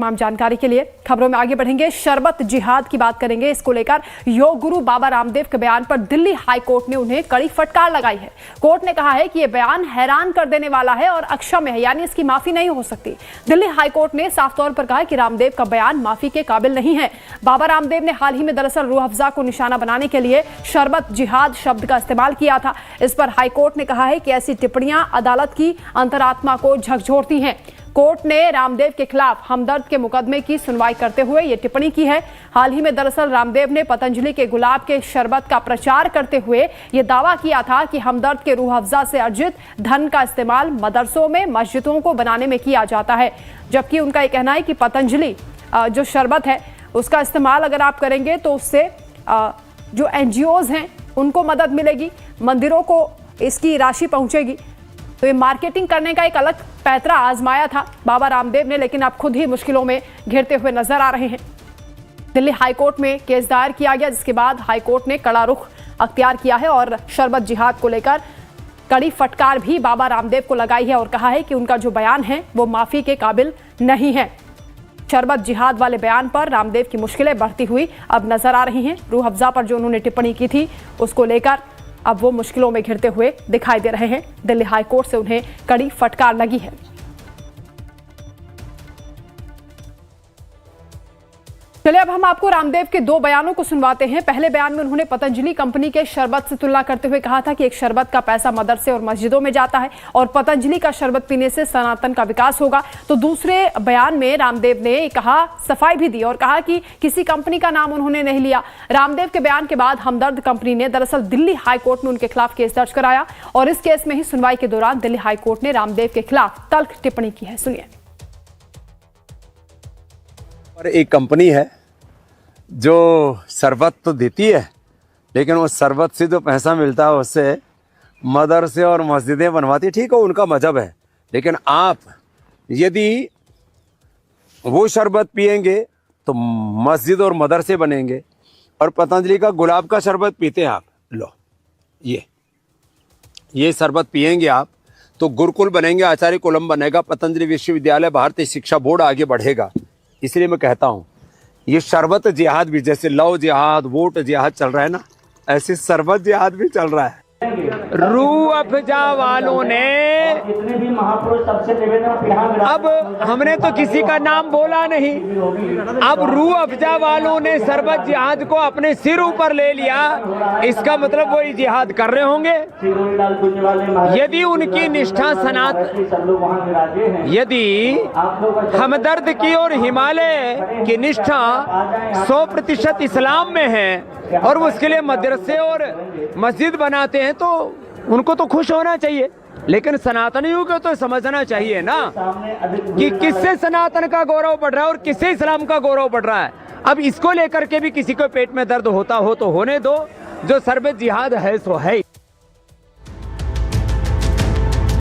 तमाम जानकारी के लिए खबरों में आगे बढ़ेंगे। शरबत जिहाद की बात करेंगे। इसको लेकर योग गुरु बाबा रामदेव के बयान पर दिल्ली हाई कोर्ट ने उन्हें कड़ी फटकार लगाई है। कोर्ट ने कहा है कि यह बयान हैरान कर देने वाला है और अक्षम्य है, यानी इसकी माफी नहीं हो सकती। दिल्ली हाई कोर्ट ने साफ तौर पर कहा कि रामदेव का बयान माफी के काबिल नहीं है। बाबा रामदेव ने हाल ही में दरअसल रूह अफ़ज़ा को निशाना बनाने के लिए शरबत जिहाद शब्द का इस्तेमाल किया था। इस पर हाई कोर्ट ने कहा है कि ऐसी टिप्पणियां अदालत की अंतरात्मा को झकझोरती हैं। कोर्ट ने रामदेव के खिलाफ हमदर्द के मुकदमे की सुनवाई करते हुए ये टिप्पणी की है। हाल ही में दरअसल रामदेव ने पतंजलि के गुलाब के शरबत का प्रचार करते हुए ये दावा किया था कि हमदर्द के रूह अफ़ज़ा से अर्जित धन का इस्तेमाल मदरसों में मस्जिदों को बनाने में किया जाता है, जबकि उनका ये कहना है कि पतंजलि जो शरबत है उसका इस्तेमाल अगर आप करेंगे तो उससे जो NGOs हैं उनको मदद मिलेगी, मंदिरों को इसकी राशि पहुंचेगी। तो ये मार्केटिंग करने का एक अलग पैतरा आजमाया था बाबा रामदेव ने, लेकिन अब खुद ही मुश्किलों में घिरते हुए नजर आ रहे हैं। दिल्ली हाईकोर्ट में केस दायर किया गया, जिसके बाद हाईकोर्ट ने कड़ा रुख अख्तियार किया है और शरबत जिहाद को लेकर कड़ी फटकार भी बाबा रामदेव को लगाई है और कहा है कि उनका जो बयान है वो माफी के काबिल नहीं है। शरबत जिहाद वाले बयान पर रामदेव की मुश्किलें बढ़ती हुई अब नजर आ रही हैं। रूह अफ़ज़ा पर जो उन्होंने टिप्पणी की थी उसको लेकर अब वो मुश्किलों में घिरते हुए दिखाई दे रहे हैं। दिल्ली हाई कोर्ट से उन्हें कड़ी फटकार लगी है। चलिए अब हम आपको रामदेव के दो बयानों को सुनवाते हैं। पहले बयान में उन्होंने पतंजलि कंपनी के शरबत से तुलना करते हुए कहा था कि एक शरबत का पैसा मदरसे और मस्जिदों में जाता है और पतंजलि का शरबत पीने से सनातन का विकास होगा। तो दूसरे बयान में रामदेव ने कहा, सफाई भी दी और कहा कि किसी कंपनी का नाम उन्होंने नहीं लिया। रामदेव के बयान के बाद हमदर्द कंपनी ने दरअसल दिल्ली हाईकोर्ट में उनके खिलाफ केस दर्ज कराया और इस केस में ही सुनवाई के दौरान दिल्ली हाईकोर्ट ने रामदेव के खिलाफ तल्ख टिप्पणी की है। सुनिए। एक कंपनी है जो शरबत तो देती है, लेकिन वो शरबत से जो पैसा मिलता है उससे मदरसे और मस्जिदें बनवाती है। ठीक है, उनका मजहब है, लेकिन आप यदि वो शरबत पिएंगे तो मस्जिद और मदरसे बनेंगे। और पतंजलि का गुलाब का शरबत पीते हैं आप, लो ये शरबत पिएंगे आप तो गुरुकुल बनेंगे, आचार्य कुलम बनेगा, पतंजलि विश्वविद्यालय, भारतीय शिक्षा बोर्ड आगे बढ़ेगा। इसलिए मैं कहता हूँ ये शरबत जिहाद भी, जैसे लव जिहाद, वोट जिहाद चल रहा है ना, ऐसे शरबत जिहाद भी चल रहा है। रूह अफ़ज़ा वालों ने अब हमने तो किसी का नाम बोला नहीं, अब रूह अफ़ज़ा वालों ने शरबत जिहाद को अपने सिर ऊपर ले लिया। इसका मतलब वो जिहाद कर रहे होंगे। यदि उनकी निष्ठा यदि हमदर्द की और हिमालय की निष्ठा 100% इस्लाम में है और वो उसके लिए मदरसे और मस्जिद बनाते हैं तो उनको तो खुश होना चाहिए, लेकिन सनातनियों को तो समझना चाहिए ना कि किससे सनातन का गौरव बढ़ रहा है और किससे इस्लाम का गौरव बढ़ रहा है। अब इसको लेकर के भी किसी को पेट में दर्द होता हो तो होने दो, जो शरबत जिहाद है सो है।